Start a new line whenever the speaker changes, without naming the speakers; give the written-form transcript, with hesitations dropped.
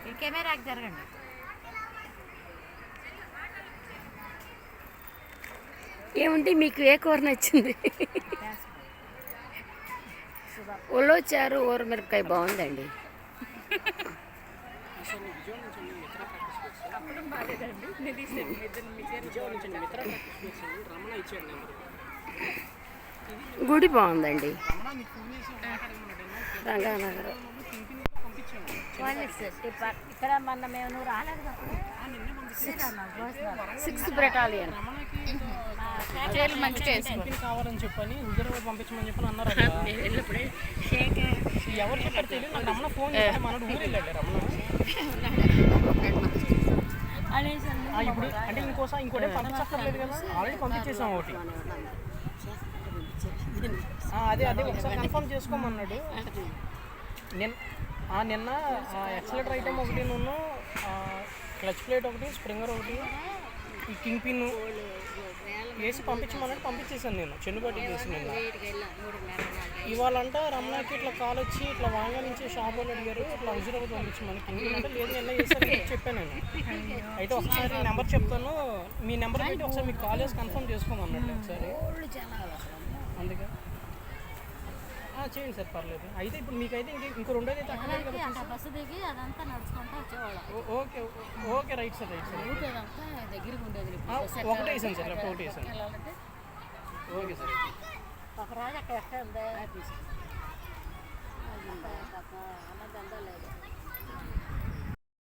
ఈ కెమెరాకి జరగండి.
ఏముంది మీకు ఏ కూర నచ్చింది? ఉలవచారు ఊరమిరపకాయ బాగుందండి. గుడి బాగుందండి. రంగానగర్
ఇక్కడ మొన్న మేము రాలేదు.
6th బెటాలియన్
కావాలని చెప్పని హుజరాబాద్ పంపించమని చెప్పని అన్నారు. ఎవరు చెప్పారు తెలియదు. నాకు రమణ ఫోన్ చేసి మనడు ఊరు వెళ్ళాడు. రమణ ఇప్పుడు అంటే ఇంకోటి పంపించక్కర్లేదు కదా, ఆల్రెడీ పంపించేసాం ఒకటి. అదే ఒకసారి కన్ఫర్మ్ చేసుకోమన్నాడు. నిన్న ఎక్సలెటర్ ఐటమ్ ఒకటి, క్లచ్ ప్లేట్ ఒకటి, స్ప్రింగర్ ఒకటి, ఈ కింగ్ పిన్ వేసి పంపించమన్నట్టు పంపించేసాను నేను. చెన్నుబాటి చేసి నిన్న. ఇవాళంట రమణకి ఇట్లా కాల్ వచ్చి ఇట్లా వాంగా నుంచి షాప్ వాళ్ళు అడిగారు, ఇట్లా హుజరాబాద్ పంపించమని. కింగ్ పిన్ అంటే లేదు నిన్న చేశాను చెప్పాను నేను. అయితే ఒకసారి నెంబర్ చెప్తాను, మీ నెంబర్ పెట్టి ఒకసారి మీకు కాల్ చేసి కన్ఫర్మ్ చేసుకోమన్నట్టు ఒకసారి. అందుకే చేయండి సార్, పర్లేదు. అయితే ఇప్పుడు మీకైతే ఇంకో రెండోది అయితే అక్కడ
బస్సు దిగి అదంతా నడుచుకుంటా వచ్చేవాళ్ళం.
Okay right sir.
దగ్గరగా ఉండేది.
ఒకటే వేసాను సార్, ఒకటి వేసాను. Okay sir.
ఒక రోజు అక్కడ ఎక్కడ ఉందా అన్నదంతా లేదు.